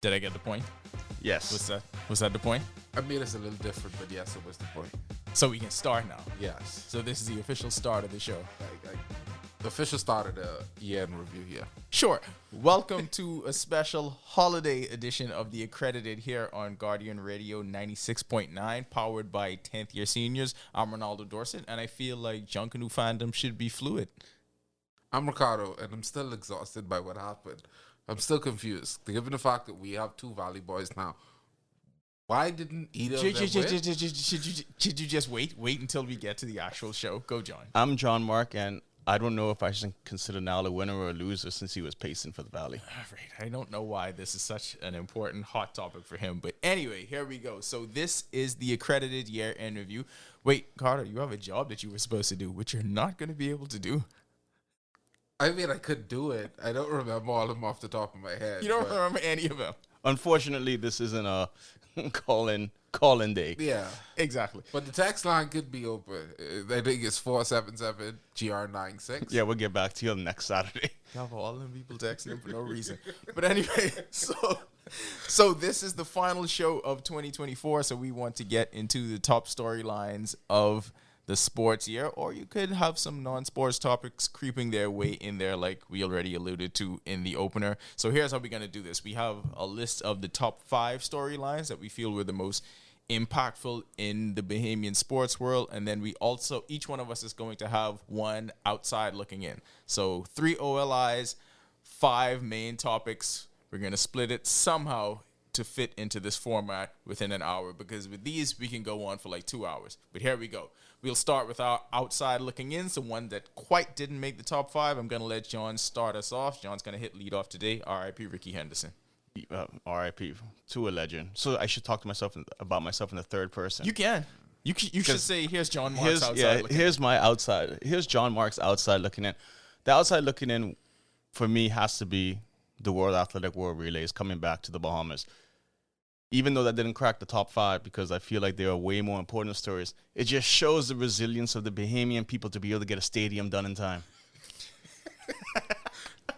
Did I get the point? Yes. Was that the point? I made us a little different, but yes, it was the point. So we can start now. Yes. So this is the official start of the show. The official start of the year-end review here. Sure. Welcome to a special holiday edition of the Accredited here on Guardian Radio 96.9, powered by 10th year seniors. I'm Ronaldo Dorset, and I feel like Junkanoo fandom should be fluid. I'm Ricardo, and I'm still exhausted by what happened. I'm still confused. Given the fact that we have two Valley boys now, why didn't either of them win? Should you just wait until we get to the actual show? Go, John. I'm John Mark, and I don't know if I should consider now a winner or a loser since he was pacing for the Valley. All right. I don't know why this is such an important hot topic for him. But anyway, here we go. So this is the Accredited year-end review. Wait, Carter, you have a job that you were supposed to do, which you're not going to be able to do. I mean, I could do it. I don't remember all of them off the top of my head. You don't remember any of them. Unfortunately, this isn't a call-in day. Yeah. Exactly. But the text line could be open. I think it's 477-GR96. Yeah, we'll get back to you on next Saturday. God, all them people texting him for no reason. But anyway, so this is the final show of 2024. So we want to get into the top storylines of the sports year, or you could have some non-sports topics creeping their way in there like we already alluded to in the opener. So here's how we're going to do this. We have a list of the top 5 storylines that we feel were the most impactful in the Bahamian sports world, and then we also, each one of us is going to have one outside looking in. So 3 OLIs, 5 main topics. We're going to split it somehow to fit into this format within an hour, because with these we can go on for like 2 hours. But here we go. We'll start with our outside looking in, so one that quite didn't make the top 5. I'm going to let John start us off. John's going to hit lead off today. R.I.P. Ricky Henderson. R.I.P. to a legend. So I should talk to about myself in the third person. You can. You should say, here's John Mark's outside looking in. Here's my outside. Here's John Mark's outside looking in. The outside looking in, for me, has to be the World Athletic World Relays coming back to the Bahamas. Even though that didn't crack the top 5, because I feel like there are way more important stories, it just shows the resilience of the Bahamian people to be able to get a stadium done in time.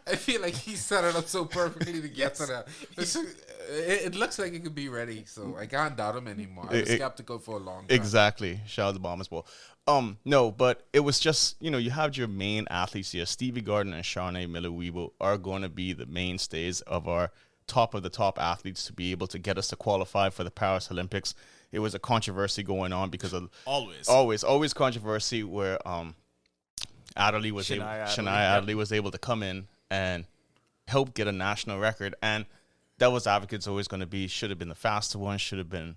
I feel like he set it up so perfectly to get to that. It looks like it could be ready, so I can't doubt him anymore. I was skeptical for a long time. Exactly. Shout out to Bombers Bowl. No, but it was just, you have your main athletes here. Stevie Gardner and Sharnae Miller-Weeble are going to be the mainstays of our top of the top athletes to be able to get us to qualify for the Paris Olympics. It was a controversy going on because of always controversy where Shania Adderley was able to come in and help get a national record, and that was advocates always going to be should have been the faster one, should have been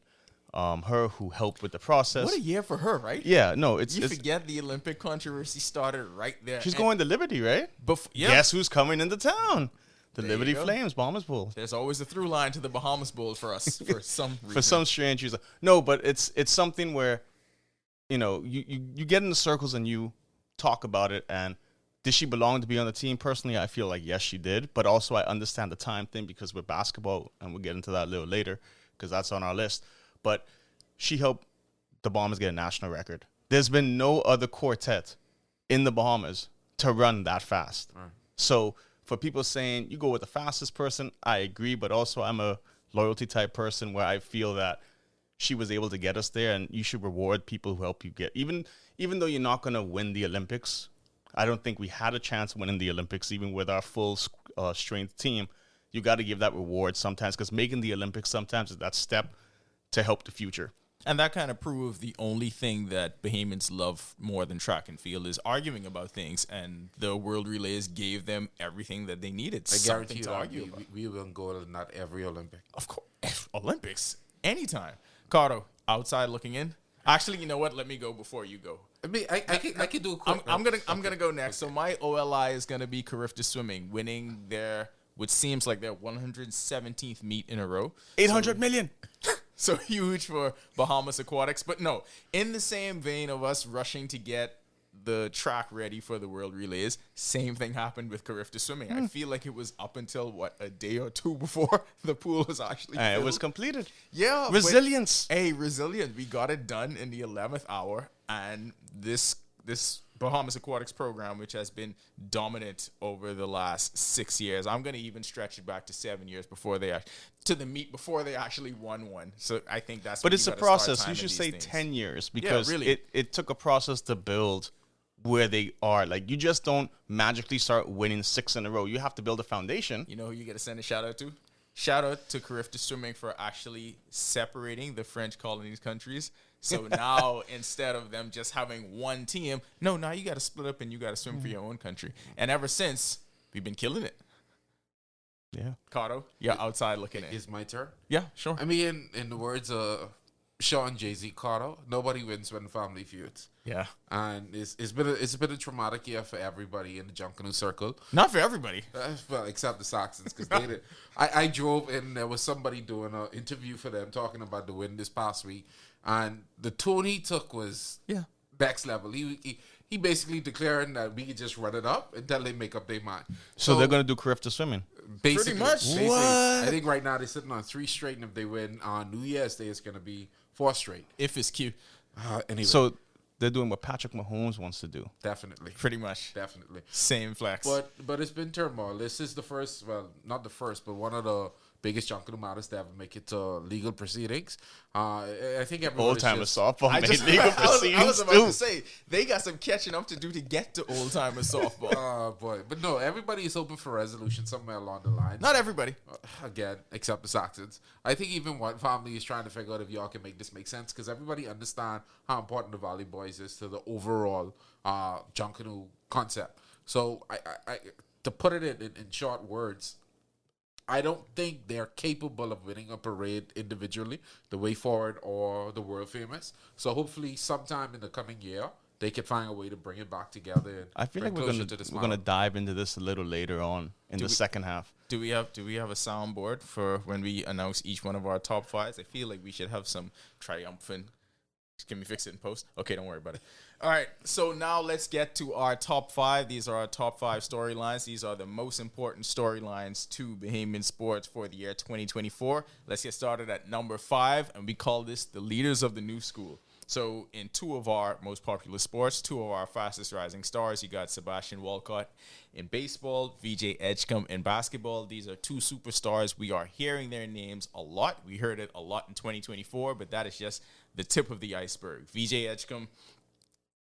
her who helped with the process. What a year for her, right? Yeah, no, you forget the Olympic controversy started right there. She's going to Liberty, right? Guess who's coming into town? The Liberty Flames, Bahamas Bowl. There's always a through line to the Bahamas Bowl for us for some reason. For some strange reason. No, but it's something where, you get in the circles and you talk about it. And did she belong to be on the team? Personally, I feel like yes, she did. But also I understand the time thing because we're basketball, and we'll get into that a little later because that's on our list. But she helped the Bahamas get a national record. There's been no other quartet in the Bahamas to run that fast. Right. So for people saying you go with the fastest person, I agree, but also I'm a loyalty type person where I feel that she was able to get us there, and you should reward people who help you get. Even though you're not going to win the Olympics, I don't think we had a chance of winning the Olympics, even with our full strength team. You got to give that reward sometimes, because making the Olympics sometimes is that step to help the future. And that kind of proved the only thing that Bahamians love more than track and field is arguing about things, and the World Relays gave them everything that they needed. I guarantee you we will go to not every Olympic. Of course. Olympics. Anytime. Cardo, outside looking in. Actually, you know what? Let me go before you go. I mean, I can do a quick... I'm gonna go next. Okay. So my OLI is gonna be Carifta Swimming, winning their, which seems like their 117th meet in a row. 800 million. So huge for Bahamas Aquatics. But no, in the same vein of us rushing to get the track ready for the World Relays, same thing happened with Carifta Swimming. I feel like it was up until, a day or two before the pool was actually filled. It was completed. Yeah. Resilience. Resilient. We got it done in the 11th hour, and this this Bahamas Aquatics program, which has been dominant over the last 6 years. I'm going to even stretch it back to 7 years before they actually won one. So I think that's. But when it's you a gotta start process. You timing should these say things. 10 years because really. it took a process to build where they are. Like, you just don't magically start winning 6 in a row. You have to build a foundation. You know who you got to send a shout out to? Shout out to Carifta Swimming for actually separating the French colonies countries. So now, instead of them just having one team, now you got to split up and you got to swim for your own country. And ever since, we've been killing it. Yeah. Kato, yeah, outside looking in. Is my turn? Yeah, sure. I mean, in the words of Sean Jay-Z Carter, nobody wins when family feuds. Yeah. And it's been a traumatic year for everybody in the Junkanoo circle. Not for everybody. Well, except the Saxons, because they did. I drove and there was somebody doing an interview for them talking about the win this past week, and the tone he took was next level. He basically declaring that we could just run it up until they make up their mind. So they're going to do Carifta Swimming. Basically, Pretty much. basically, What? I think right now they're sitting on 3 straight, and if they win on New Year's Day, it's going to be 4 straight. If it's cute. Anyway, So they're doing what Patrick Mahomes wants to do. definitely. Pretty much. Definitely. Same flex. But it's been turmoil. This is the first, well, not the first, but one of the biggest Junkanoo matters to ever make it to legal proceedings. I think everyone Old timer softball I made just legal I was proceedings about too. to say, they got some catching up to do to get to old timer softball. Oh, boy. But no, everybody is hoping for resolution somewhere along the line. Not everybody. Again, except the Saxons. I think even one family is trying to figure out if y'all can make this make sense, because everybody understand how important the Valley Boys is to the overall Junkanoo concept. So I to put it in short words, I don't think they're capable of winning a parade individually, the Way Forward or the World Famous. So hopefully sometime in the coming year, they can find a way to bring it back together. And I feel bring like closure to this we're gonna model. dive into this a little later on in the second half. Do we have a soundboard for when we announce each one of our top 5s? I feel like we should have some triumphant. Can we fix it in post? Okay, don't worry about it. All right, so now let's get to our top 5. These are our top 5 storylines. These are the most important storylines to Bahamian sports for the year 2024. Let's get started at number 5, and we call this the leaders of the new school. So in 2 of our most popular sports, 2 of our fastest rising stars, you got Sebastian Walcott in baseball, VJ Edgecombe in basketball. These are 2 superstars. We are hearing their names a lot. We heard it a lot in 2024, but that is just the tip of the iceberg. VJ Edgecombe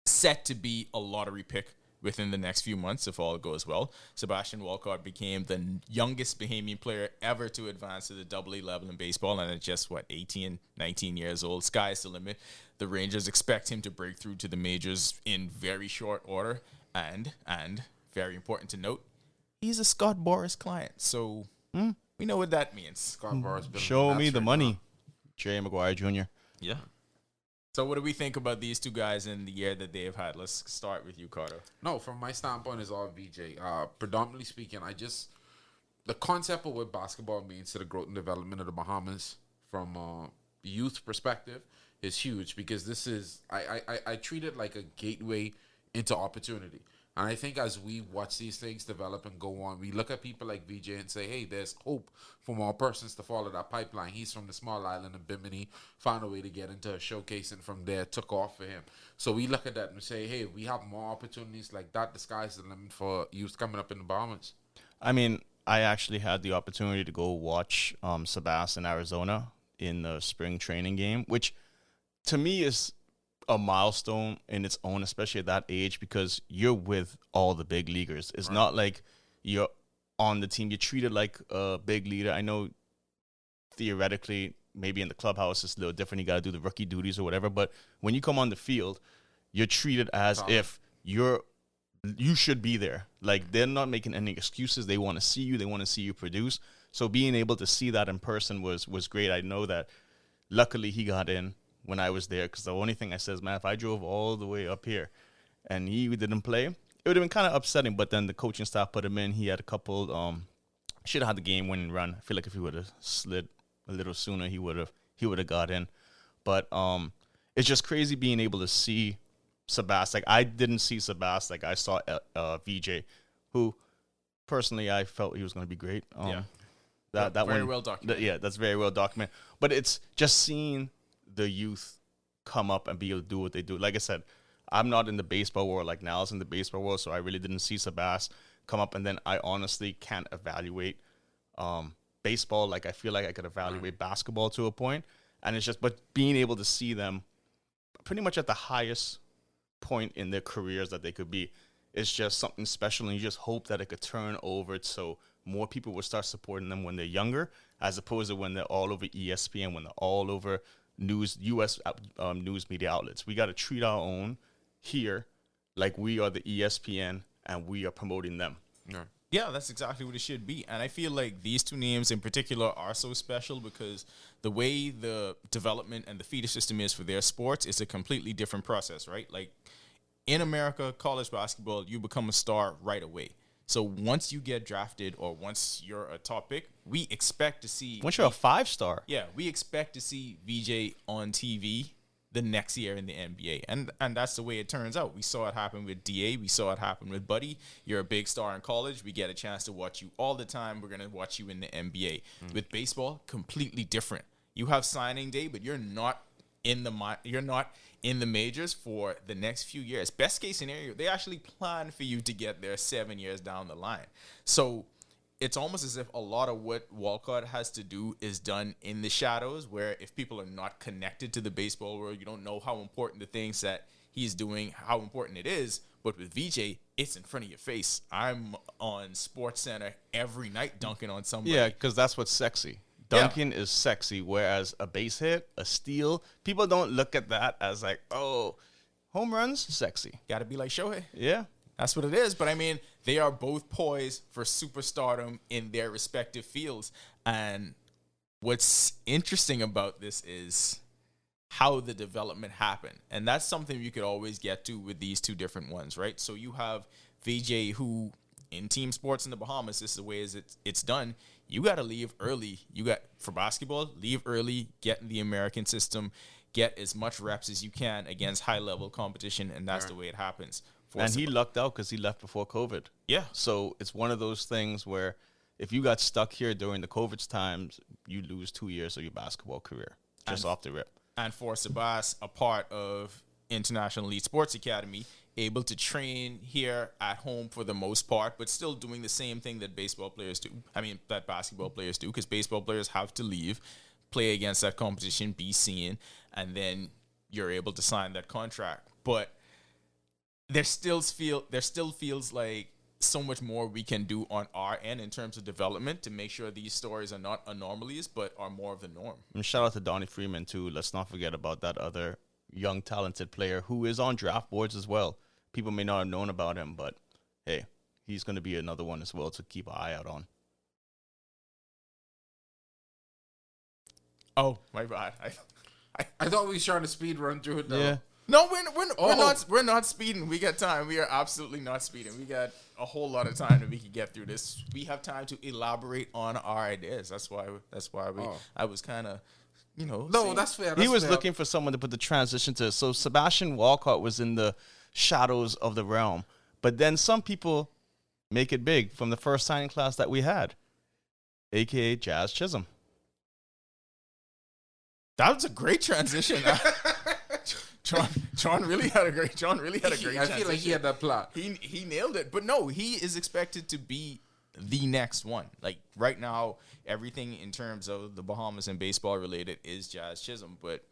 set to be a lottery pick within the next few months if all goes well. Sebastian Walcott became the youngest Bahamian player ever to advance to the AA level in baseball, and at just, 18, 19 years old. Sky's the limit. The Rangers expect him to break through to the majors in very short order, and very important to note, he's a Scott Boras client, so we know what that means. Scott Barr's been Show on the me Nats the right money, now. Jerry Maguire Jr. Yeah. So what do we think about these 2 guys in the year that they have had? Let's start with you, Carter. No, from my standpoint, is all VJ. Predominantly speaking, the concept of what basketball means to the growth and development of the Bahamas from a youth perspective is huge, because this is I treat it like a gateway into opportunity. And I think as we watch these things develop and go on, we look at people like VJ and say, hey, there's hope for more persons to follow that pipeline. He's from the small island of Bimini, found a way to get into a showcase, and from there took off for him. So we look at that and say, hey, we have more opportunities like that. The sky's the limit for youth coming up in the Bahamas. I mean, I actually had the opportunity to go watch Sebas in Arizona in the spring training game, which to me is a milestone in its own, especially at that age, because you're with all the big leaguers. It's not like you're on the team. You're treated like a big leader. I know theoretically, maybe in the clubhouse it's a little different. You got to do the rookie duties or whatever. But when you come on the field, you're treated as if you should be there. Like, they're not making any excuses. They want to see you. They want to see you produce. So being able to see that in person was great. I know that luckily he got in when I was there, because the only thing I said is, man, if I drove all the way up here and he didn't play, it would have been kind of upsetting. But then the coaching staff put him in. He had a couple, should have had the game-winning run. I feel like if he would have slid a little sooner, he would have got in. But it's just crazy being able to see Sebas. Like, I didn't see Sebas like I saw VJ, who personally I felt he was going to be great. That very one, well documented. that's very well documented. But it's just seeing the youth come up and be able to do what they do. Like I said, I'm not in the baseball world like Niall's in the baseball world, so I really didn't see Sabas come up. And then I honestly can't evaluate baseball like I feel like I could evaluate basketball to a point. And it's just, but being able to see them pretty much at the highest point in their careers that they could be is just something special. And you just hope that it could turn over so more people will start supporting them when they're younger, as opposed to when they're all over ESPN, when they're all over U.S. News media outlets. We got to treat our own here like we are the ESPN and we are promoting them. Yeah, that's exactly what it should be. And I feel like these two names in particular are so special because the way the development and the feeder system is for their sports is a completely different process, right? Like in America, college basketball, you become a star right away. So once you get drafted or once you're a top pick, we expect to see... Once you're a 5-star. Yeah, we expect to see VJ on TV the next year in the NBA. And that's the way it turns out. We saw it happen with DA. We saw it happen with Buddy. You're a big star in college. We get a chance to watch you all the time. We're going to watch you in the NBA. With baseball, completely different. You have signing day, but you're not in the majors for the next few years. Best case scenario, they actually plan for you to get there 7 years down the line. So it's almost as if a lot of what Walcott has to do is done in the shadows, where if people are not connected to the baseball world, you don't know how important the things that he's doing, how important it is. But with VJ, it's in front of your face. I'm on Sports Center every night dunking on somebody. Yeah, because that's what's sexy. Dunking is sexy, whereas a base hit, a steal, people don't look at that as like, oh, home runs, sexy. Got to be like Shohei. Yeah. That's what it is. But I mean, they are both poised for superstardom in their respective fields. And what's interesting about this is how the development happened. And that's something you could always get to with these two different ones, right? So you have VJ, who in team sports in the Bahamas, this is the way it's done. You got to leave early. For basketball, leave early, get in the American system, get as much reps as you can against high-level competition, and that's the way it happens. And he lucked out because he left before COVID. Yeah. So it's one of those things where if you got stuck here during the COVID times, you lose 2 years of your basketball career just off the rip. And for Sabas, a part of International Elite Sports Academy, able to train here at home for the most part, but still doing the same thing that basketball players do, because baseball players have to leave, play against that competition, be seen, and then you're able to sign that contract. But there still feels like so much more we can do on our end in terms of development to make sure these stories are not anomalies, but are more of the norm. And shout out to Donnie Freeman, too. Let's not forget about that other young, talented player who is on draft boards as well. People may not have known about him, but hey, he's going to be another one as well to keep an eye out on. Oh, my bad. I thought we were trying to speed run through it, though. Yeah. No, we're not speeding. We got time. We are absolutely not speeding. We got a whole lot of time that we can get through this. We have time to elaborate on our ideas. That's why I was kind of, No, saying, that's fair. He was looking for someone to put the transition to. So Sebastian Walcott was in the shadows of the realm. But then some people make it big from the first signing class that we had, a.k.a. Jazz Chisholm. That was a great transition. John really had a great transition. I feel like he had that plot. He nailed it. But no, he is expected to be the next one. Like right now, everything in terms of the Bahamas and baseball related is Jazz Chisholm. But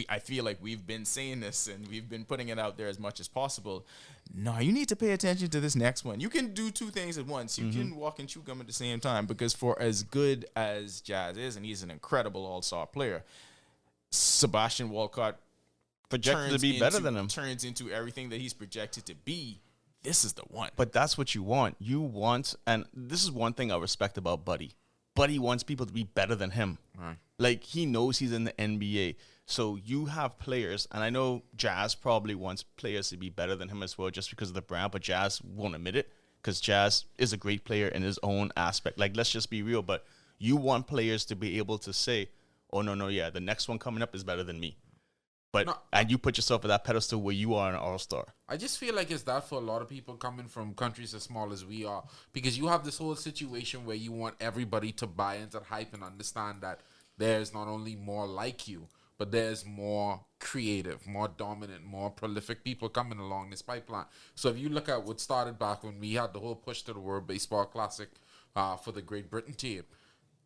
I feel like we've been saying this and we've been putting it out there as much as possible. No, you need to pay attention to this next one. You can do two things at once. You can walk and chew gum at the same time, because for as good as Jazz is, and he's an incredible all-star player, Sebastian Walcott Projected to be better than him. Turns into everything that he's projected to be. This is the one. But that's what you want. You want, and this is one thing I respect about Buddy. Buddy wants people to be better than him. Right. Like, he knows he's in the NBA. So you have players, and I know Jazz probably wants players to be better than him as well just because of the brand, but Jazz won't admit it because Jazz is a great player in his own aspect. Like, let's just be real, but you want players to be able to say, oh, no, yeah, the next one coming up is better than me. But and you put yourself at that pedestal where you are an all-star. I just feel like it's that for a lot of people coming from countries as small as we are, because you have this whole situation where you want everybody to buy into the hype and understand that there's not only more like you, but there's more creative, more dominant, more prolific people coming along this pipeline. So if you look at what started back when we had the whole push to the World Baseball Classic for the Great Britain team,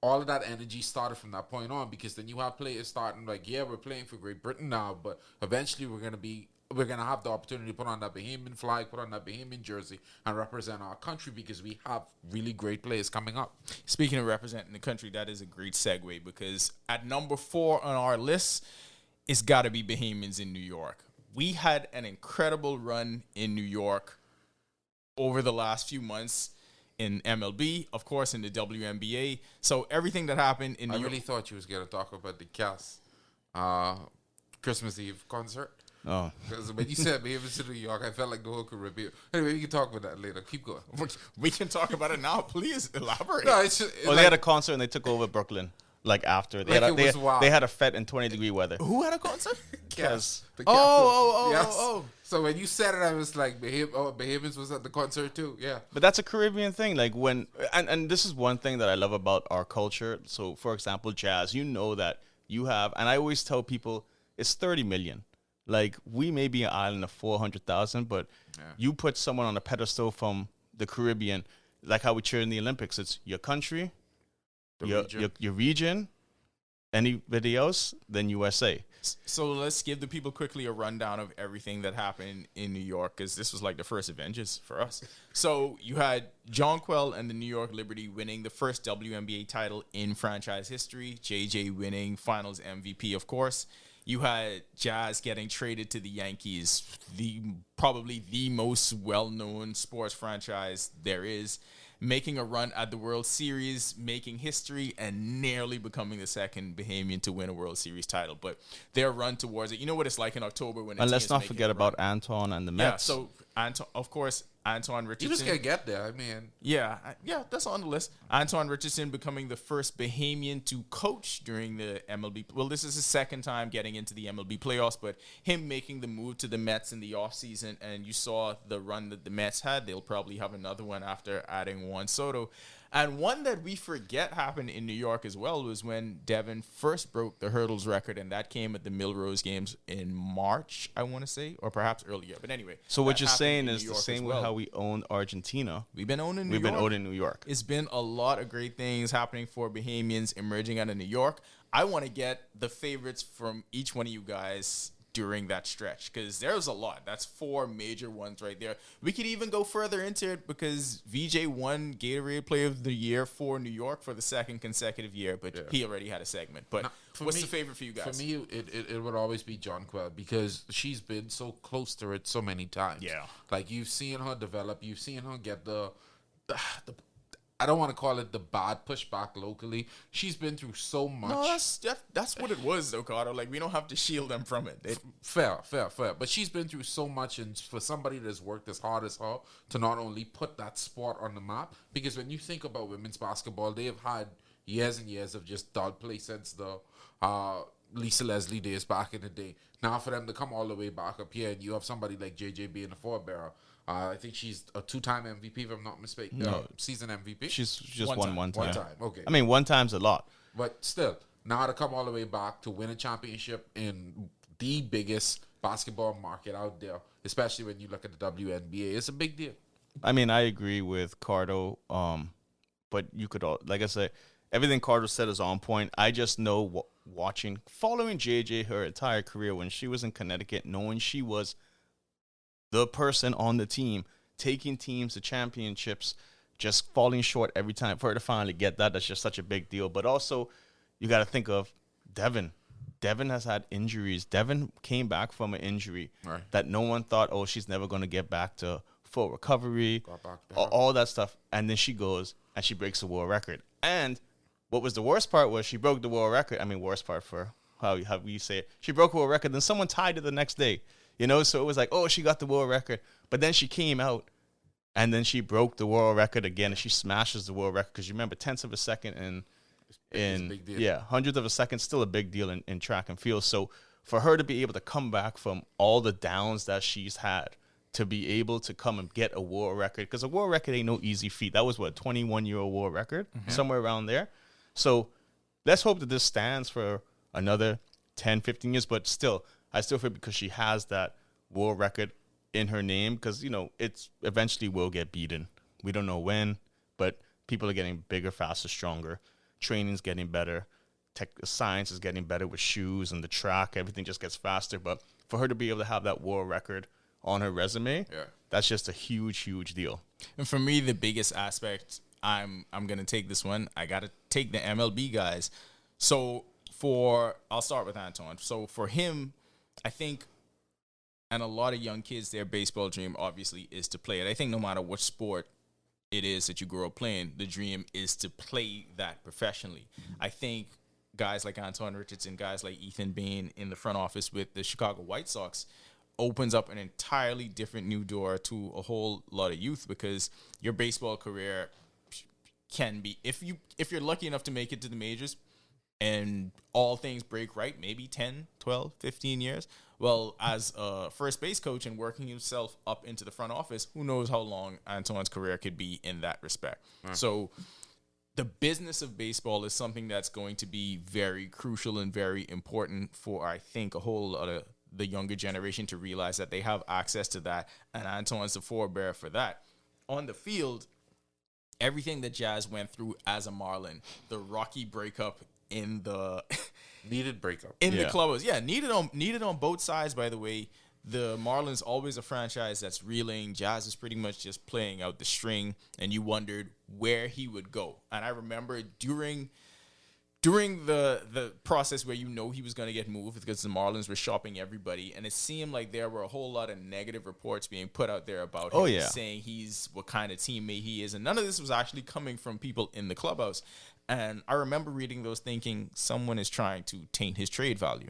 all of that energy started from that point on, because then you have players starting like, yeah, we're playing for Great Britain now, but eventually we're gonna have the opportunity to put on that Bahamian flag, put on that Bahamian jersey, and represent our country, because we have really great players coming up. Speaking of representing the country, that is a great segue, because at number 4 on our list, it's got to be Bahamians in New York. We had an incredible run in New York over the last few months in MLB, of course, in the WNBA. So everything that happened in New York. I really thought you was going to talk about the Cass Christmas Eve concert. Oh, Because when you said Bahamians in New York, I felt like the whole Caribbean. Anyway, we can talk about that later. Keep going. We can talk about it now. Please elaborate. No, it's just, they had a concert and they took over Brooklyn. Like after they had a fete in 20-degree weather. Who had a concert? Cass. The Oh. So when you said it, I was like, Bahamians was at the concert too. Yeah. But that's a Caribbean thing. Like when, and this is one thing that I love about our culture. So for example, jazz, you know that you have, and I always tell people it's 30 million. Like we may be an island of 400,000, but you put someone on a pedestal from the Caribbean, like how we cheer in the Olympics. It's your country, your region, anybody else, then USA. So let's give the people quickly a rundown of everything that happened in New York, because this was like the first Avengers for us. So you had Jonquil and the New York Liberty winning the first WNBA title in franchise history. JJ winning Finals MVP, of course. You had Jazz getting traded to the Yankees, probably the most well-known sports franchise there is, making a run at the World Series, making history, and nearly becoming the second Bahamian to win a World Series title. But their run towards it, you know what it's like in October when. And let's not forget about Anton and the Mets. Yeah, so Anton, of course, Anton Richardson. You just can't get there. I mean, yeah, that's on the list. Anton Richardson becoming the first Bahamian to coach during the MLB. Well, this is his second time getting into the MLB playoffs, but him making the move to the Mets in the offseason, and you saw the run that the Mets had. They'll probably have another one after adding Juan Soto. And one that we forget happened in New York as well was when Devin first broke the hurdles record, and that came at the Millrose Games in March, I want to say, or perhaps earlier. But anyway. So what you're saying is the same with how we own Argentina. We've been owning New York. We've been owning New York. It's been a lot of great things happening for Bahamians emerging out of New York. I want to get the favorites from each one of you guys during that stretch, because there's a lot. That's 4 major ones right there. We could even go further into it, because VJ won Gatorade Player of the Year for New York for the second consecutive year, but he already had a segment. But what's the favorite for you guys? For me, it would always be Jonquil, because she's been so close to it so many times. Yeah. Like, you've seen her develop. You've seen her get the I don't want to call it the bad pushback locally. She's been through so much. No, that's what it was, though, Carter. Like, we don't have to shield them from it. Fair. But she's been through so much, and for somebody that's worked as hard as her to not only put that sport on the map, because when you think about women's basketball, they have had years and years of just dull play since the Lisa Leslie days back in the day. Now for them to come all the way back up here, and you have somebody like JJ being a forebearer. I think she's a 2-time MVP, if I'm not mistaken. No. Season MVP. She's just won one time. One time, okay. I mean, one time's a lot. But still, now to come all the way back to win a championship in the biggest basketball market out there, especially when you look at the WNBA, it's a big deal. I mean, I agree with Cardo, but you could, like I said, everything Cardo said is on point. I just know following JJ her entire career, when she was in Connecticut, knowing she was the person on the team, taking teams to championships, just falling short every time. For her to finally get that's just such a big deal. But also, you got to think of Devin. Devin has had injuries. Devin came back from an injury that no one thought, oh, she's never going to get back to full recovery, all that stuff. And then she goes and she breaks the world record. And what was the worst part was she broke the world record. I mean, worst part for how you say it. She broke a world record, then someone tied it the next day. You know, so it was like, oh, she got the world record. But then she came out, and then she broke the world record again, and she smashes the world record. Because you remember, tenths of a second hundredth of a second, still a big deal in track and field. So for her to be able to come back from all the downs that she's had, to be able to come and get a world record, because a world record ain't no easy feat. That was, 21-year-old world record, somewhere around there. So let's hope that this stands for another 10, 15 years, but still, I still feel because she has that world record in her name, because, it's eventually will get beaten. We don't know when, but people are getting bigger, faster, stronger. Training's getting better. Science is getting better with shoes and the track. Everything just gets faster. But for her to be able to have that world record on her resume, that's just a huge, huge deal. And for me, the biggest aspect, I'm gonna take this one. I gotta take the MLB guys. So I'll start with Antoine. So for him, I think, and a lot of young kids, their baseball dream obviously is to play it. I think no matter what sport it is that you grow up playing, the dream is to play that professionally. I think guys like Antoine Richardson, guys like Ethan Bain in the front office with the Chicago White Sox opens up an entirely different new door to a whole lot of youth, because your baseball career can be, if you're lucky enough to make it to the majors and all things break right, maybe 10, 12, 15 years. Well, as a first base coach and working himself up into the front office, who knows how long Antoine's career could be in that respect. So the business of baseball is something that's going to be very crucial and very important for, I think, a whole lot of the younger generation to realize that they have access to that, and Antoine's the forebearer for that. On the field, everything that Jazz went through as a Marlin, the rocky breakup in the Needed breakup. the clubhouse, needed on both sides. By the way, the Marlins always a franchise that's reeling. Jazz is pretty much just playing out the string, and you wondered where he would go. And I remember during the process where he was going to get moved, because the Marlins were shopping everybody, and it seemed like there were a whole lot of negative reports being put out there about him, saying he's what kind of teammate he is, and none of this was actually coming from people in the clubhouse. And I remember reading those thinking someone is trying to taint his trade value.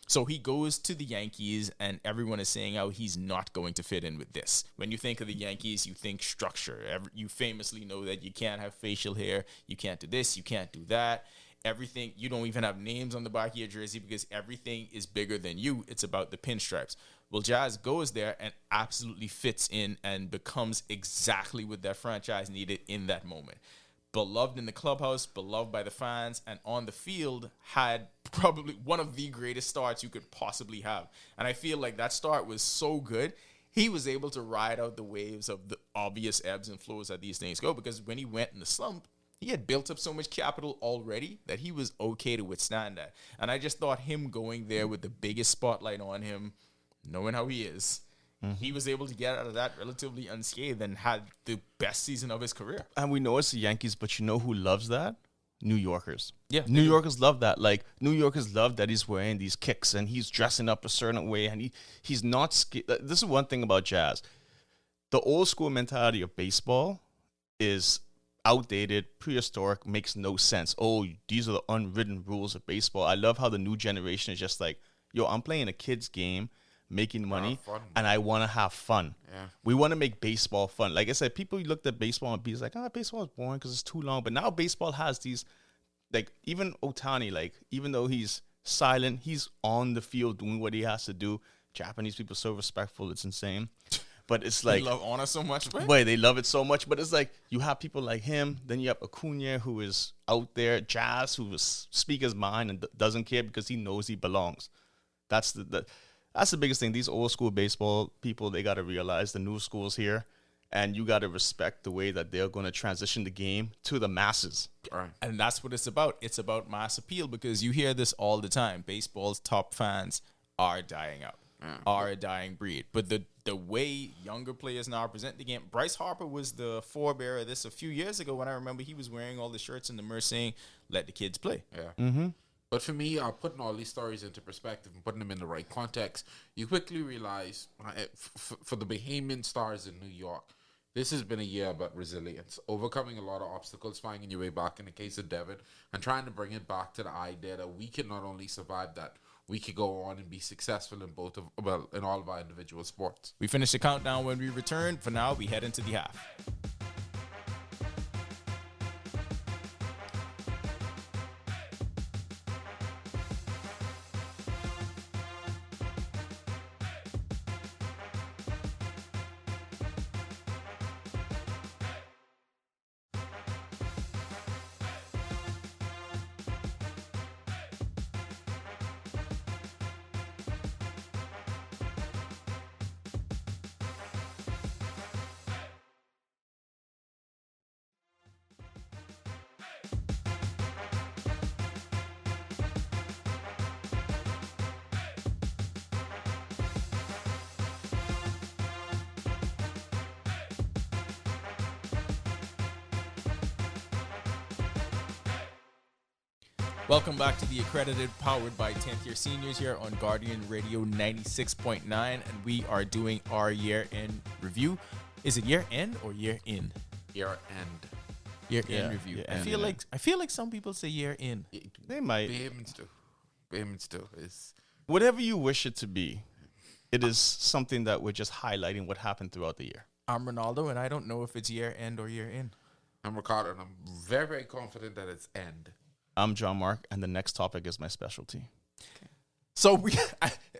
So he goes to the Yankees, and everyone is saying how he's not going to fit in with this. When you think of the Yankees, you think structure. You famously know that you can't have facial hair, you can't do this, you can't do that. Everything, you don't even have names on the back of your jersey because everything is bigger than you. It's about the pinstripes. Well, Jazz goes there and absolutely fits in and becomes exactly what that franchise needed in that moment. Beloved in the clubhouse, beloved by the fans, and on the field had probably one of the greatest starts you could possibly have. And I feel like that start was so good, he was able to ride out the waves of the obvious ebbs and flows that these things go, because when he went in the slump, he had built up so much capital already that he was okay to withstand that. And I just thought him going there with the biggest spotlight on him, knowing how he is, he was able to get out of that relatively unscathed and had the best season of his career. And we know it's the Yankees, but you know who loves that? New Yorkers. Yeah. New Yorkers love that. Like, New Yorkers love that he's wearing these kicks and he's dressing up a certain way, and he's not scared. This is one thing about Jazz. The old school mentality of baseball is outdated, prehistoric, makes no sense. Oh, these are the unwritten rules of baseball. I love how the new generation is just like, yo, I'm playing a kid's game, making money, and I want to have fun. Yeah. We want to make baseball fun. Like I said, people looked at baseball and be like, baseball is boring because it's too long. But now baseball has these, like, even Ohtani, like, even though he's silent, he's on the field doing what he has to do. Japanese people are so respectful, it's insane. But it's like, They love honor so much, right? Boy, they love it so much. But it's like, you have people like him. Then you have Acuna, who is out there. Jazz, who is speak his mind and doesn't care because he knows he belongs. That's that's the biggest thing. These old school baseball people, they got to realize the new school's here, and you got to respect the way that they're going to transition the game to the masses. Right. And that's what it's about. It's about mass appeal, because you hear this all the time. Baseball's top fans are dying out, are a dying breed. But the way younger players now present the game, Bryce Harper was the forebearer of this a few years ago, when I remember he was wearing all the shirts in the merch saying, let the kids play. Yeah. Mm-hmm. But for me, putting all these stories into perspective and putting them in the right context, you quickly realize for the Bahamian stars in New York, this has been a year about resilience, overcoming a lot of obstacles, finding your way back in the case of Devin, and trying to bring it back to the idea that we can not only survive that, we could go on and be successful in in all of our individual sports. We finish the countdown when we return. For now, we head into the half. Welcome back to the Accredited, powered by 10th year seniors here on Guardian Radio 96.9, and we are doing our year-end review. Is it year-end or year-in? Year-end. Year-end review. I feel like some people say year-in. They might. Payments do. It's Whatever you wish it to be, it is something that we're just highlighting what happened throughout the year. I'm Ronaldo, and I don't know if it's year-end or year-in. I'm Ricardo, and I'm very, very confident that it's end. I'm John Mark, and the next topic is my specialty. So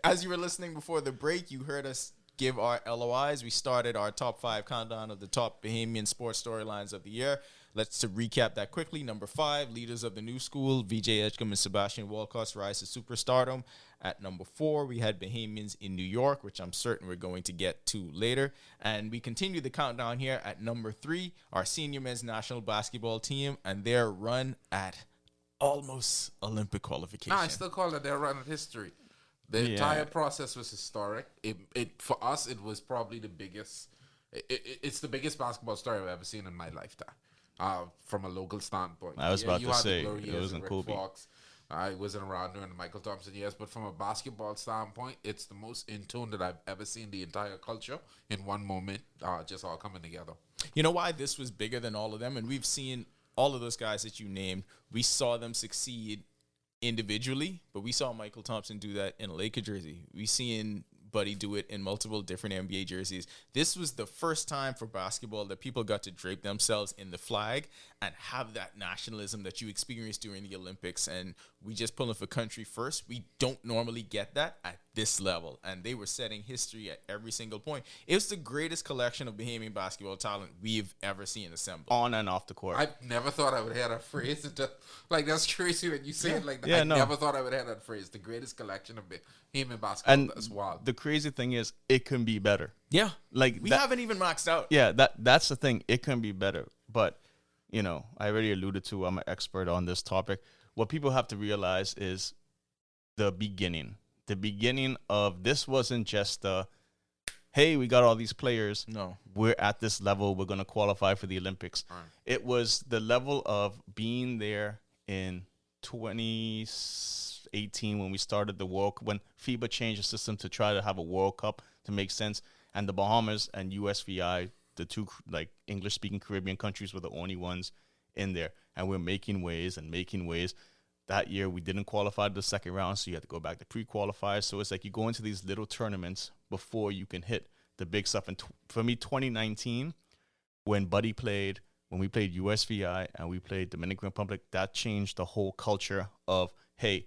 as you were listening before the break, you heard us give our LOIs. We started our top 5 countdown of the top Bahamian sports storylines of the year. Let's to recap that quickly. Number 5, leaders of the new school, VJ Edgecombe and Sebastian Walcott's rise to superstardom. At number 4, we had Bahamians in New York, which I'm certain we're going to get to later. And we continue the countdown here at number 3, our senior men's national basketball team and their run at almost Olympic qualification. No, I still call it their run of history. The entire process was historic. It for us, it was probably the biggest. It's the biggest basketball story I've ever seen in my lifetime. From a local standpoint, I was about you to had the say, glory it years wasn't of Rick Kobe. Fox. I wasn't around during the Michael Thompson years, but from a basketball standpoint, it's the most in tune that I've ever seen the entire culture in one moment, just all coming together. You know why this was bigger than all of them? And we've seen all of those guys that you named. We saw them succeed individually, but we saw Michael Thompson do that in a Laker jersey. We seen Buddy do it in multiple different NBA jerseys. This was the first time for basketball that people got to drape themselves in the flag and have that nationalism that you experienced during the Olympics. And we just pulling for country first. We don't normally get that at this level. And they were setting history at every single point. It was the greatest collection of Bahamian basketball talent we've ever seen assembled. On and off the court. I never thought I would hear that phrase. That's crazy that you say it like that. Yeah, I no. never thought I would hear that phrase. The greatest collection of Bahamian basketball. And That's wild. the crazy thing is, it can be better. Yeah. Like We that- haven't even maxed out. Yeah, that's the thing. It can be better. But, I already alluded to, I'm an expert on this topic. What people have to realize is the beginning. The beginning of this wasn't just hey, we got all these players. No. We're at this level. We're going to qualify for the Olympics. Right. It was the level of being there in 2018 when we started the World, when FIBA changed the system to try to have a World Cup to make sense. And the Bahamas and USVI, the two English-speaking Caribbean countries, were the only ones in there. And we're making ways and making ways. That year, we didn't qualify to the second round, so you had to go back to pre-qualifiers. So it's like you go into these little tournaments before you can hit the big stuff. And for me, 2019, when we played USVI and we played Dominican Republic, that changed the whole culture of, hey,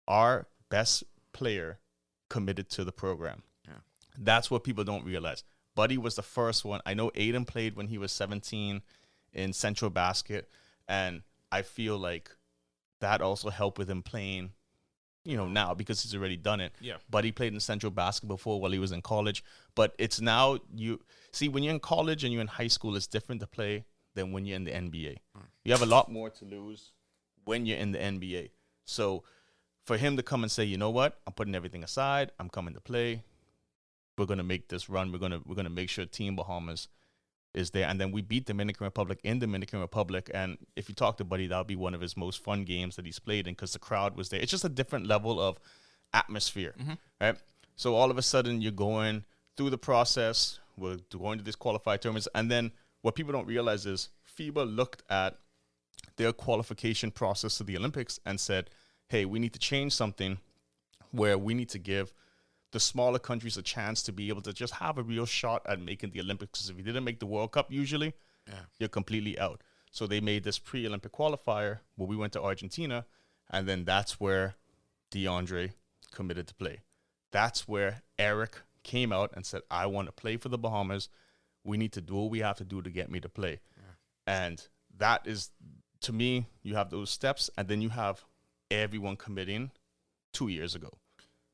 our best player committed to the program. Yeah. That's what people don't realize. Buddy was the first one. I know Aiden played when he was 17 in Central Basket, and I feel like that also helped with him playing, now because he's already done it. Yeah. Buddy played in Central Basket before while he was in college. But it's now, you see, when you're in college and you're in high school, it's different to play than when you're in the NBA. You have a lot more to lose when you're in the NBA. So for him to come and say, you know what, I'm putting everything aside, I'm coming to play, we're going to make this run, we're going to make sure Team Bahamas is there. And then we beat Dominican Republic in Dominican Republic. And if you talk to Buddy, that'll be one of his most fun games that he's played in because the crowd was there. It's just a different level of atmosphere, right? So all of a sudden you're going through the process, we're going to these qualified tournaments. And then what people don't realize is FIBA looked at their qualification process to the Olympics and said, hey, we need to change something where we need to give the smaller countries a chance to be able to just have a real shot at making the Olympics. Because if you didn't make the World Cup usually, you're completely out. So they made this pre-Olympic qualifier where we went to Argentina, and then that's where DeAndre committed to play. That's where Eric came out and said, I want to play for the Bahamas. We need to do what we have to do to get me to play. And that is, to me, you have those steps, and then you have everyone committing 2 years ago.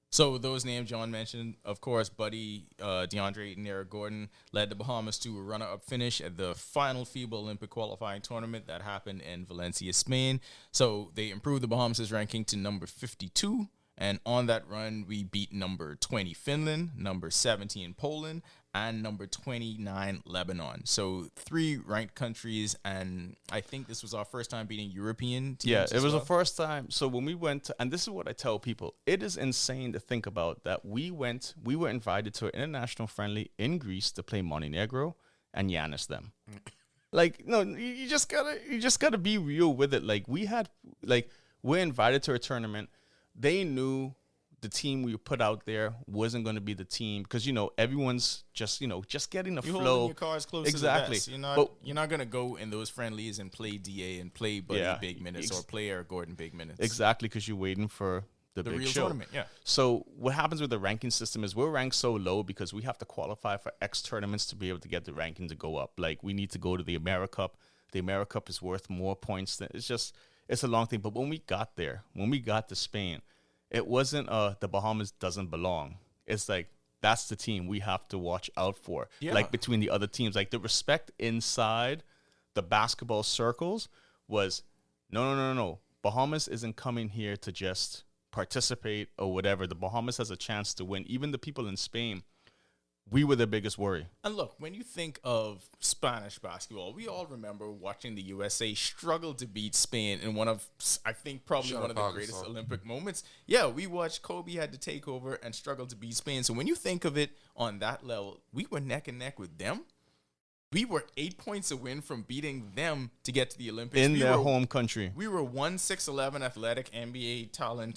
So those names John mentioned, of course, Buddy, DeAndre Ayton, Eric Gordon led the Bahamas to a runner-up finish at the final FIBA Olympic qualifying tournament that happened in Valencia, Spain. So they improved the Bahamas' ranking to number 52. And on that run, we beat number 20 Finland, number 17 Poland, and number 29, Lebanon. So 3 ranked countries, and I think this was our first time beating European teams. Yeah, as it was well. the first time. So when we went to, and this is what I tell people, it is insane to think about that we were invited to an international friendly in Greece to play Montenegro and Yanis them. Like, no, you just gotta be real with it. Like, we're invited to a tournament. They knew the team we put out there wasn't going to be the team because everyone's just getting the You're flow. holding your cards close Exactly. to the vest. You're not gonna go in those friendlies and play DA and play Buddy big minutes or play Eric Gordon big minutes. Exactly, because you're waiting for the big real show. tournament. Yeah. So what happens with the ranking system is we're ranked so low because we have to qualify for X tournaments to be able to get the ranking to go up. Like, we need to go to the AmeriCup. The AmeriCup is worth more points than it's a long thing. But when we got to Spain, it wasn't the Bahamas doesn't belong. It's like, that's the team we have to watch out for. Yeah. Like, between the other teams, like the respect inside the basketball circles was no. Bahamas isn't coming here to just participate or whatever. The Bahamas has a chance to win. Even the people in Spain, we were the biggest worry. And look, when you think of Spanish basketball, we all remember watching the USA struggle to beat Spain in one of, I think, probably one of the greatest Olympic moments. Yeah, we watched Kobe had to take over and struggle to beat Spain. So when you think of it on that level, we were neck and neck with them. We were 8 points a win from beating them to get to the Olympics. In their home country. We were 6'11" athletic NBA talent,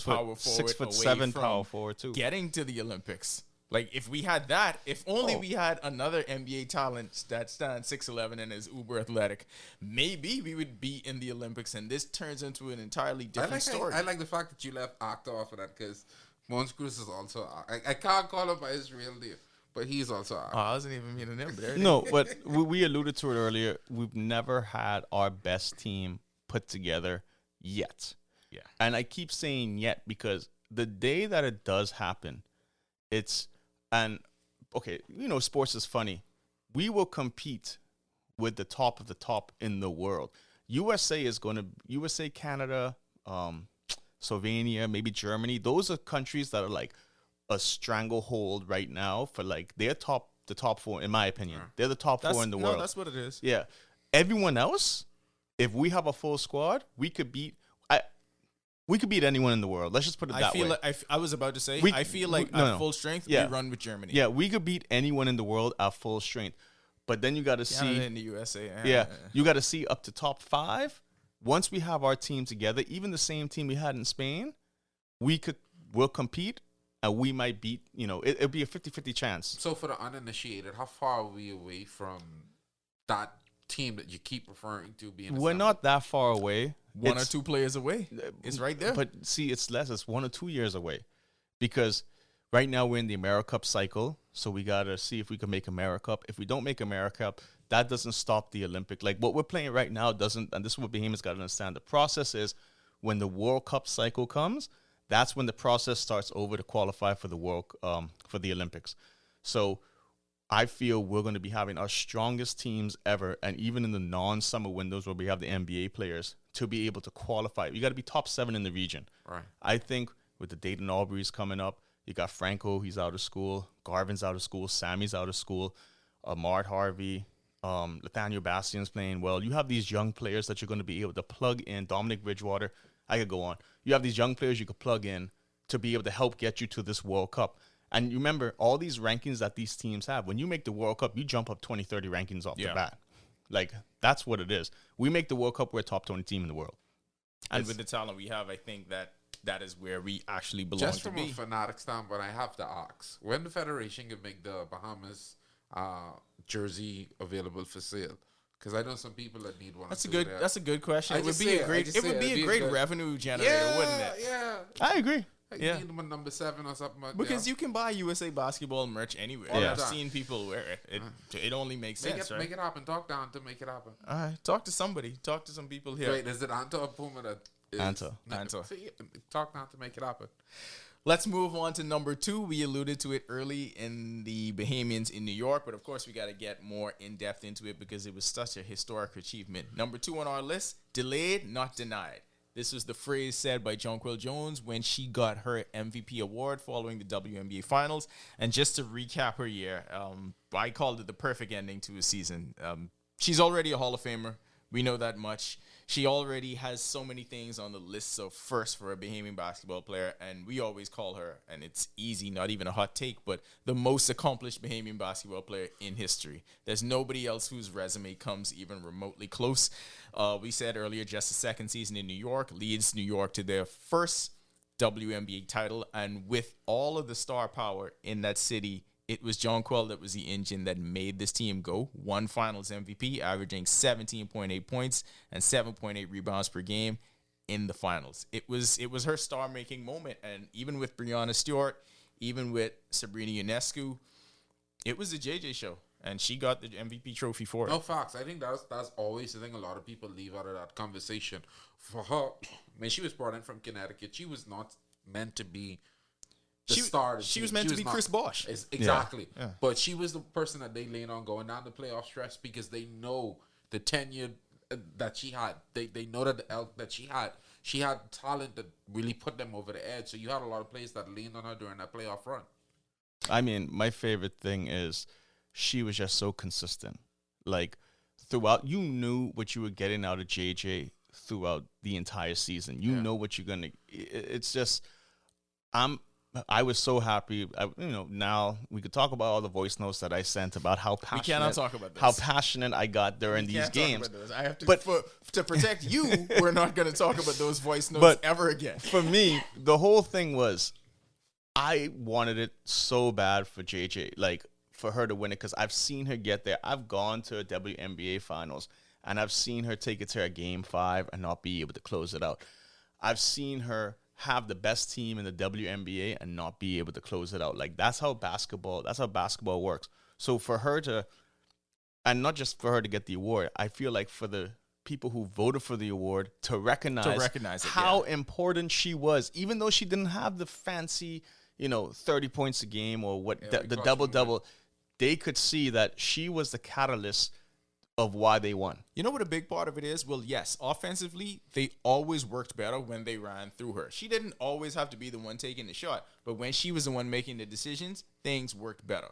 power forward, 6'7" power forward too. Getting to the Olympics. Like, if we had that, if only we had another NBA talent that stands 6'11" and is uber athletic, maybe we would be in the Olympics, and this turns into an entirely different story. I like the fact that you left Akhtar off of that, because Mons Cruz is also, I can't call him by his real name, but he's also Oh, I wasn't even meaning him, but there it No, is. but we alluded to it earlier. We've never had our best team put together yet. Yeah. And I keep saying yet because the day that it does happen, sports is funny. We will compete with the top of the top in the world. USA, Canada, Slovenia, maybe Germany. Those are countries that are like a stranglehold right now for like the top 4, in my opinion. They're the top 4 in the world. That's what it is. Yeah. Everyone else, if we have a full squad, we could beat anyone in the world. Let's just put it that way. I was about to say, I feel like no. full strength, Yeah. we run with Germany. Yeah, we could beat anyone in the world at full strength. But then you got to Canada see in the USA. you got to see up to top 5. Once we have our team together, even the same team we had in Spain, we'll compete and we might beat, it'll be a 50-50 chance. So for the uninitiated, how far are we away from that team that you keep referring to being We're not that far away. One or two players away. It's right there. But see, it's less. It's 1 or 2 years away. Because right now we're in the AmeriCup cycle. So we got to see if we can make AmeriCup. If we don't make AmeriCup, that doesn't stop the Olympic. Like what we're playing right now doesn't, and this is what Behemoth's got to understand. The process is when the World Cup cycle comes, that's when the process starts over to qualify for for the Olympics. So I feel we're going to be having our strongest teams ever, and even in the non-summer windows where we have the NBA players, to be able to qualify. You got to be top 7 in the region. Right. I think with the Dayton Aubreys coming up, you got Franco, he's out of school. Garvin's out of school. Sammy's out of school. Mart Harvey, Nathaniel Bastian's playing well. You have these young players that you're going to be able to plug in. Dominic Bridgewater, I could go on. You have these young players you could plug in to be able to help get you to this World Cup. And you remember all these rankings that these teams have. When you make the World Cup, you jump up 20, 30 rankings off the bat. Like, that's what it is. We make the World Cup, we're a top 20 team in the world. And with the talent we have, I think that is where we actually belong Just to from be. a fanatic standpoint, I have to ask, when the Federation can make the Bahamas jersey available for sale? Because I know some people that need one. That's a good question. It would be a great revenue generator, yeah, wouldn't it? Yeah. I agree. You need one number 7 or something like Because you can buy USA basketball merch anywhere. Yeah. I've seen people wear it. It only makes sense, right? Make it happen. Talk down to make it happen. All right, talk to somebody. Talk to some people here. Wait, is it Anta or Puma that is? Anta. See, talk down to make it happen. Let's move on to number 2. We alluded to it early in the Bahamians in New York, but of course we got to get more in-depth into it because it was such a historic achievement. Number 2 on our list, delayed, not denied. This was the phrase said by Jonquil Jones when she got her MVP award following the WNBA Finals. And just to recap her year, I called it the perfect ending to a season. She's already a Hall of Famer. We know that much. She already has so many things on the list of first for a Bahamian basketball player, and we always call her, and it's easy, not even a hot take, but the most accomplished Bahamian basketball player in history. There's nobody else whose resume comes even remotely close. We said earlier, just the second season in New York leads New York to their first WNBA title, and with all of the star power in that city, it was Jonquil that was the engine that made this team go. One Finals MVP, averaging 17.8 points and 7.8 rebounds per game in the Finals. It was her star-making moment, and even with Breanna Stewart, even with Sabrina Ionescu, it was the JJ show, and she got the MVP trophy for it. No facts. I think that's always the thing a lot of people leave out of that conversation. For her, when she was brought in from Connecticut, she was not meant to be the star. She was meant to be Chris Bosh. Exactly. Yeah. But she was the person that they leaned on going down the playoff stretch because they know the tenure that she had. They know that the elk that she had talent that really put them over the edge. So you had a lot of players that leaned on her during that playoff run. I mean, my favorite thing is she was just so consistent. Like, throughout, you knew what you were getting out of JJ throughout the entire season. You know what you're going to... It's just... I was so happy. Now we could talk about all the voice notes that I sent about how passionate. We cannot talk about this. How passionate I got during these games. I have to, But to protect you, we're not going to talk about those voice notes ever again. For me, the whole thing was, I wanted it so bad for JJ, like for her to win it, because I've seen her get there. I've gone to a WNBA Finals, and I've seen her take it to a Game 5 and not be able to close it out. I've seen her have the best team in the WNBA and not be able to close it out. Like, that's how basketball works. So for her to, and not just for her to get the award, I feel like for the people who voted for the award to recognize how important she was, even though she didn't have the fancy, 30 points a game or the double-double, they could see that she was the catalyst of why they won. You know what a big part of it is? Well, yes, offensively, they always worked better when they ran through her. She didn't always have to be the one taking the shot, but when she was the one making the decisions, things worked better.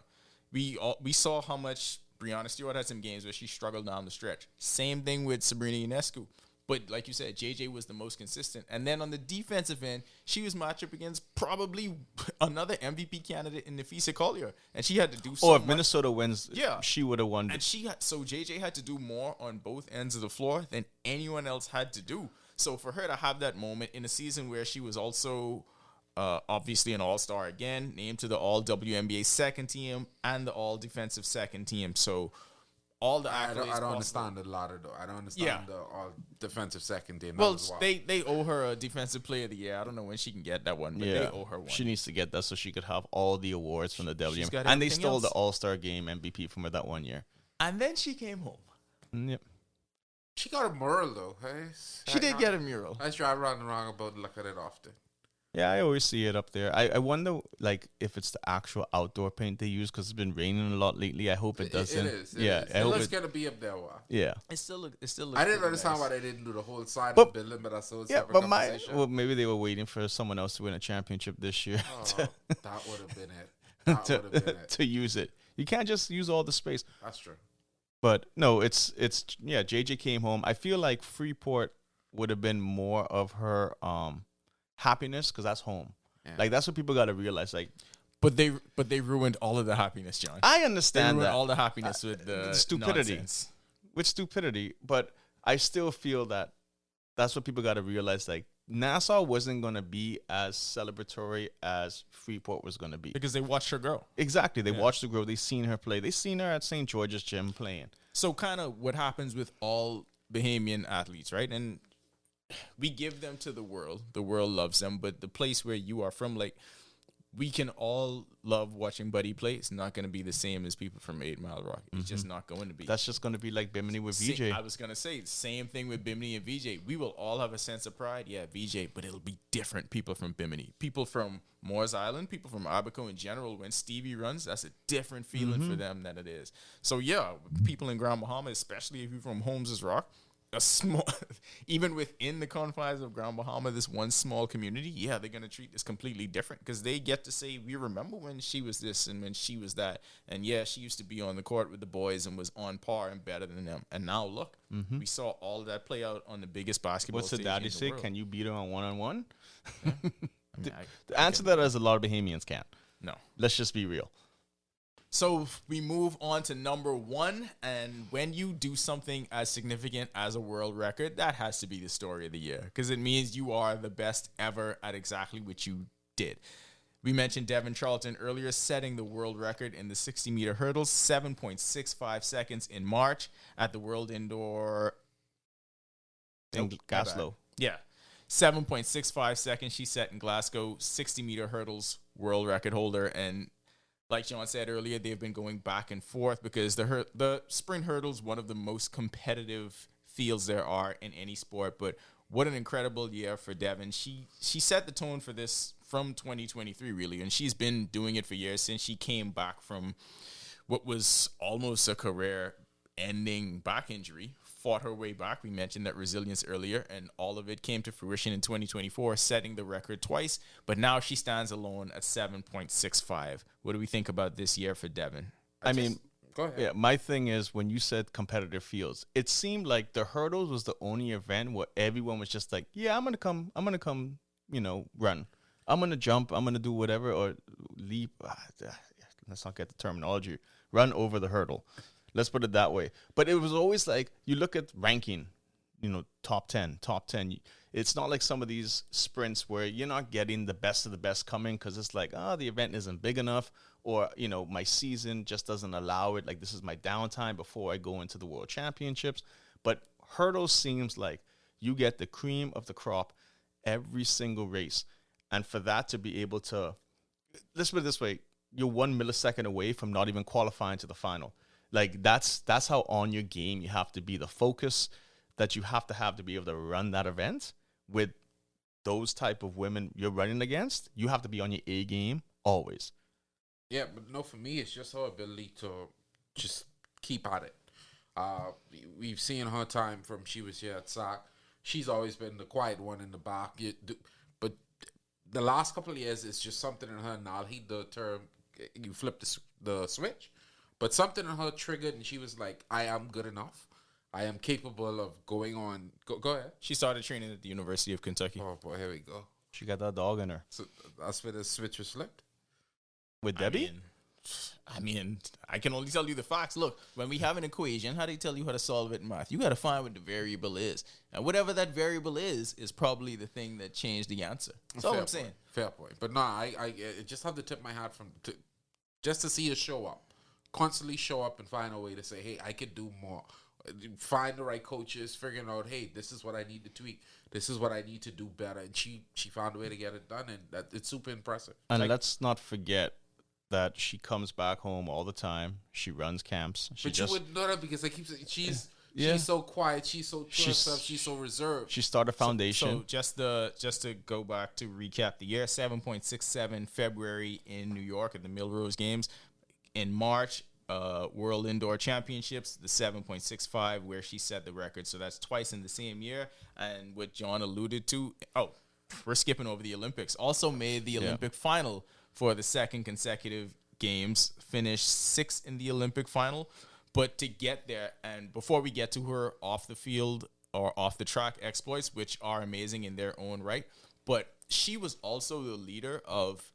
We saw how much Breanna Stewart had some games where she struggled down the stretch. Same thing with Sabrina Ionescu. But like you said, JJ was the most consistent. And then on the defensive end, she was matched up against probably another MVP candidate in Nafisa Collier. And she had to do so much. If Minnesota wins, she would have won. And so JJ had to do more on both ends of the floor than anyone else had to do. So for her to have that moment in a season where she was also obviously an all-star again, named to the all-WNBA second team and the all-defensive second team. So all the accolades. I don't understand the latter though. I don't understand the all defensive second team. Well, they owe her a defensive player of the year. I don't know when she can get that one, but they owe her one. She needs to get that so she could have all the awards from the WNBA. And they stole the All-Star Game MVP from her that one year. And then she came home. Yep. She got a mural though. Hey, she did get a mural. I drive around and wrong about look at it often. Yeah, I always see it up there. I wonder, like, if it's the actual outdoor paint they use because it's been raining a lot lately. I hope it doesn't. It is. Yeah, it looks gonna be up there a while. Yeah. It still looks. I didn't understand why they didn't do the whole side of the building, but I saw separate conversation. Well, maybe they were waiting for someone else to win a championship this year. That would have been it. That would have been it. To use it. You can't just use all the space. That's true. But no, it's JJ came home. I feel like Freeport would have been more of her happiness because that's home. Yeah. Like, that's what people got to realize. Like, but they ruined all of the happiness, John. I understand they ruined that all the happiness with the stupidity, nonsense. With stupidity. But I still feel that that's what people got to realize. Like, Nassau wasn't going to be as celebratory as Freeport was going to be because they watched her grow. Exactly, they watched her grow. They seen her play. They seen her at St. George's Gym playing. So, kind of what happens with all Bahamian athletes, right? And we give them to the world. The world loves them. But the place where you are from, like, we can all love watching Buddy play. It's not going to be the same as people from 8 Mile Rock. It's just not going to be. That's just going to be like Bimini with VJ. I was going to say, same thing with Bimini and VJ. We will all have a sense of pride. Yeah, VJ, but it'll be different people from Bimini. People from Moores Island, people from Abaco in general, when Stevie runs, that's a different feeling for them than it is. So, yeah, people in Grand Bahama, especially if you're from Holmes's Rock, a small, even within the confines of Grand Bahama, this one small community, yeah, they're going to treat this completely different because they get to say, we remember when she was this and when she was that. And yeah, she used to be on the court with the boys and was on par and better than them. And now look, we saw all of that play out on the biggest basketball What's the stage daddy in the say? world. Can you beat her on one-on-one? I mean, The answer to that is a lot of Bahamians can't. no. Let's just be real. So we move on to number 1, and when you do something as significant as a world record, that has to be the story of the year because it means you are the best ever at exactly what you did. We mentioned Devin Charlton earlier setting the world record in the 60-meter hurdles, 7.65 seconds in March at the World Indoor In Glasgow. Yeah. 7.65 seconds she set in Glasgow, 60-meter hurdles world record holder. And like John said earlier, they've been going back and forth because the sprint hurdles, one of the most competitive fields there are in any sport. But what an incredible year for Devin. She set the tone for this from 2023, really. And she's been doing it for years since she came back from what was almost a career-ending back injury. Fought her way back. We mentioned that resilience earlier, and all of it came to fruition in 2024, setting the record twice. But now she stands alone at 7.65. What do we think about this year for Devin? I mean, Go ahead. yeah, my thing is when you said competitive fields, it seemed like the hurdles was the only event where everyone was just like, yeah, I'm gonna come, run. I'm gonna jump, I'm gonna do whatever or leap. Let's not get the terminology. Run over the hurdle. Let's put it that way. But it was always like, you look at ranking, top 10. It's not like some of these sprints where you're not getting the best of the best coming because it's like, the event isn't big enough or, my season just doesn't allow it. Like, this is my downtime before I go into the World Championships. But hurdles seems like you get the cream of the crop every single race. And for that to be able to, let's put it this way, you're 1 millisecond away from not even qualifying to the final. Like, that's how on your game you have to be. The focus that you have to be able to run that event with those type of women you're running against, you have to be on your A game always. Yeah, but no, for me, it's just her ability to just keep at it. We've seen her time from she was here at SAC. She's always been the quiet one in the back. But the last couple of years, it's just something in her. And I'll heed the term, you flip the switch. But something in her triggered, and she was like, I am good enough. I am capable of going on. Go ahead. She started training at the University of Kentucky. Oh, boy, here we go. She got that dog in her. So that's where the switch was flipped. With Debbie? I mean, I can only tell you the facts. Look, when we have an equation, how do they tell you how to solve it in math? You got to find what the variable is. And whatever that variable is probably the thing that changed the answer. That's all I'm saying. Fair point. But no, I just have to tip my hat just to see her show up. Constantly show up and find a way to say, hey, I could do more. Find the right coaches, figuring out, hey, this is what I need to tweak. This is what I need to do better. And she found a way to get it done, and it's super impressive. And let's not forget that she comes back home all the time. She runs camps. But you wouldn't know that because I keep saying she's so quiet. She's so to herself. She's so reserved. She started foundation. So just to go back to recap the year, 7.67 February in New York at the Millrose Games. In March, World Indoor Championships, the 7.65 where she set the record. So that's twice in the same year. And what John alluded to, we're skipping over the Olympics. Also made the Olympic final for the second consecutive games, finished 6th in the Olympic final. But to get there, and before we get to her off the field or off the track exploits, which are amazing in their own right, but she was also the leader of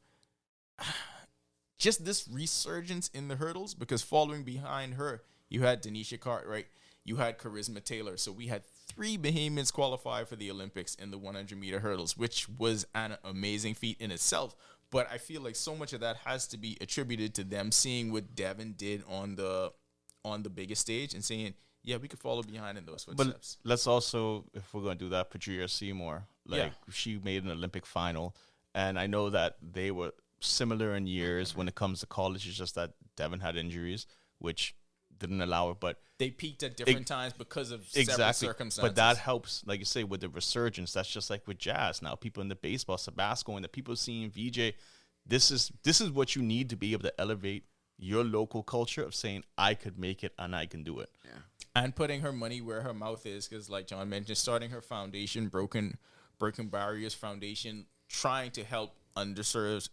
just this resurgence in the hurdles, because following behind her, you had Denisha Cartwright, you had Charisma Taylor. So we had 3 Bahamians qualify for the Olympics in the 100-meter hurdles, which was an amazing feat in itself. But I feel like so much of that has to be attributed to them seeing what Devin did on the biggest stage and saying, yeah, we could follow behind in those footsteps. But let's also, if we're going to do that, Patricia Seymour, she made an Olympic final. And I know that they were similar in years when it comes to college. It's just that Devin had injuries, which didn't allow it. But they peaked at different times because of several circumstances. But that helps, like you say, with the resurgence. That's just like with jazz now. People in the baseball, Sabasco, and the people seeing VJ. This is what you need to be able to elevate your local culture of saying, I could make it and I can do it. Yeah. and putting her money where her mouth is, because like John mentioned, starting her foundation, Broken Barriers Foundation, trying to help underserved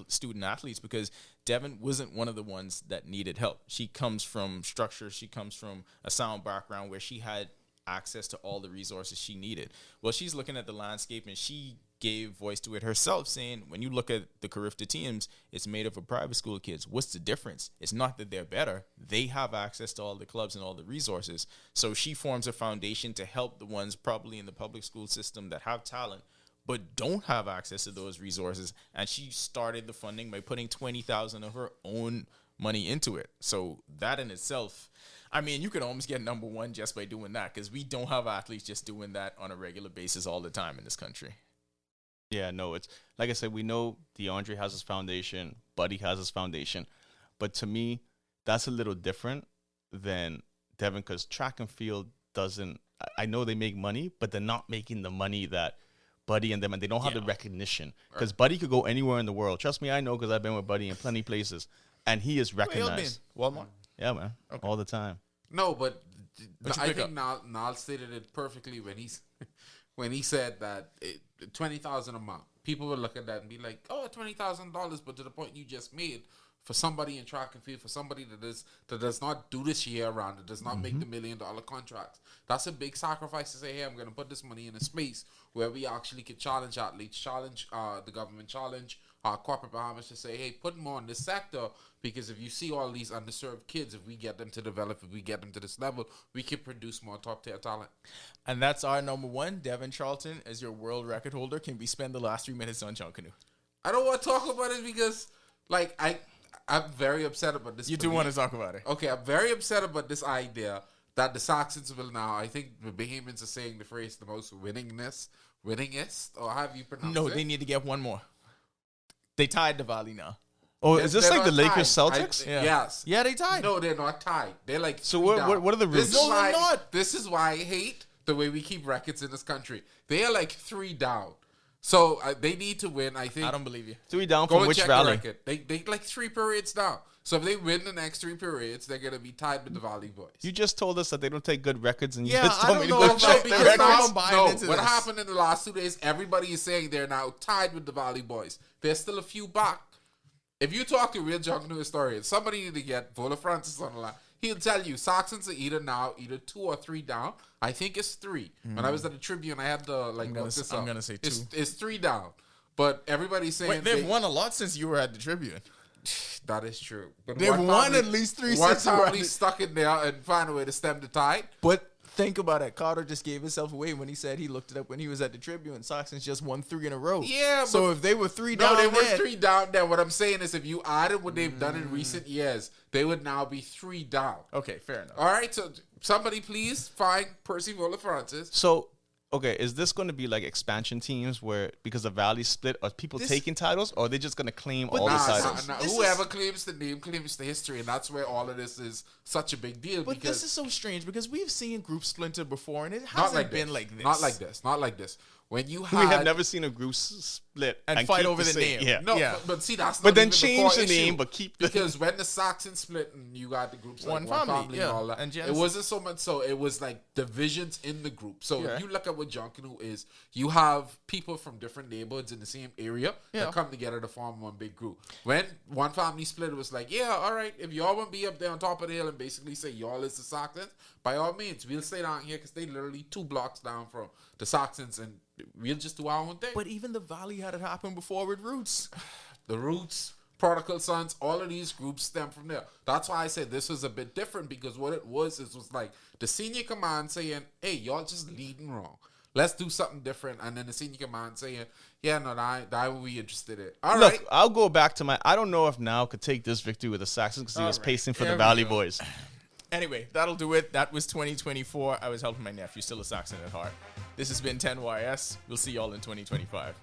student athletes, because Devin wasn't one of the ones that needed help. She comes from structure. She comes from a sound background where she had access to all the resources she needed. Well, she's looking at the landscape, and she gave voice to it herself, saying, when you look at the Carifta teams, it's made up of private school kids. What's the difference? It's not that they're better. They have access to all the clubs and all the resources. So she forms a foundation to help the ones probably in the public school system that have talent but don't have access to those resources. And she started the funding by putting $20,000 of her own money into it. So that in itself, I mean, you could almost get number one just by doing that, because we don't have athletes just doing that on a regular basis all the time in this country. Yeah, no, it's like I said, we know DeAndre has his foundation, Buddy has his foundation, but to me, that's a little different than Devin, because track and field doesn't, I know they make money, but they're not making the money that Buddy and them, and they don't have the recognition, because Buddy could go anywhere in the world. Trust me, I know, because I've been with Buddy in plenty places, and he is recognized. Walmart? Yeah, man, all the time. No, but I think up? Nal stated it perfectly when he said that 20,000 a month. People would look at that and be like, "Oh, $20,000," but to the point you just made, for somebody in track and field, for somebody that does not do this year round, that does not make the $1 million contracts, that's a big sacrifice to say, "Hey, I'm going to put this money in a space where we actually can challenge athletes, challenge the government, challenge corporate Bahamas to say, hey, put more in this sector, because if you see all these underserved kids, if we get them to develop, if we get them to this level, we can produce more top-tier talent." And that's our number one. Devin Charlton, as your world record holder, can we spend the last 3 minutes on John Canoe? I don't want to talk about it because, like, I'm very upset about this. You do want to talk about it. Okay, I'm very upset about this idea that the Saxons will now, I think the Bahamians are saying the phrase the most winningest, or how have you pronounced it? No, they need to get one more. They tied the Valley now. Oh, is this They're like the not Lakers tied. Celtics? Yeah. Yes. Yeah, they tied. No, they're not tied. They're like So three down. what are the This roots? is No, why, they're not. This is why I hate the way we keep records in this country. They are like 3 down. So they need to win, I think. I don't believe you. 3 down Go from and which check valley? the record. They like 3 periods down. So if they win the next 3 periods, they're going to be tied with the Valley Boys. You just told us that they don't take good records, and you Yeah, just I told don't me to know go about check the the records. records. I'm buying No, into what this. happened in the last 2 days, everybody is saying they're now tied with the Valley Boys. There's still a few back. If you talk to a real Jungle historian, somebody need to get Vola Francis on the line. He'll tell you Saxons are either 2 or 3 down. I think it's 3. When I was at the Tribune, I had to I'm gonna say 2. It's 3 down. But everybody's saying Wait, they've won a lot since you were at the Tribune. that is true. But They've one won family- at least 3 One since you were at family the- stuck in there and find a way to stem the tide. But think about it. Carter just gave himself away when he said he looked it up when he was at the Tribune. Saxons just won 3 in a row. Yeah, So but- if they were 3 No, down, they were then- 3 down there. What I'm saying is if you added what they've done in recent years, they would now be 3 down. Okay, fair enough. All right, so somebody please find Percy Vola Francis. So, okay, is this going to be like expansion teams where, because the Valley split, are people taking titles, or are they just going to claim all the Nah, titles? nah, This whoever claims the name claims the history, and that's where all of this is such a big deal. But because this is so strange because we've seen group splinter before, and it not hasn't like been this. like this. Not like this. Not like this. When you We had have never seen a group split And fight keep over the same- name. Yeah. no, Yeah. but see that's not But then even change core the issue. name, but keep the because when the Saxons split and you got the groups like One one family, family yeah, and all that, and it Genesis. wasn't so much so. It was like divisions in the group. So Yeah. if you look at what John Canoe is, you have people from different neighborhoods in the same area Yeah. that come together to form one big group. When one family split, it was like, yeah, all right, if y'all want to be up there on top of the hill and basically say y'all is the Saxons, by all means, we'll stay down here because they literally 2 blocks down from the Saxons, and we'll just do our own thing. But even the Valley had it happen before with Roots. The Roots, Prodigal Sons, all of these groups stem from there. That's why I said this was a bit different, because what it was like the senior command saying, hey, y'all just leading wrong. Let's do something different. And then the senior command saying, yeah, no, that would we interested in. All Look, right. I'll go back to I don't know if now could take this victory with the Saxons because he was right. pacing for There the we Valley go. Boys. Anyway, that'll do it. That was 2024. I was helping my nephew, still a Saxon at heart. This has been 10YS. We'll see y'all in 2025.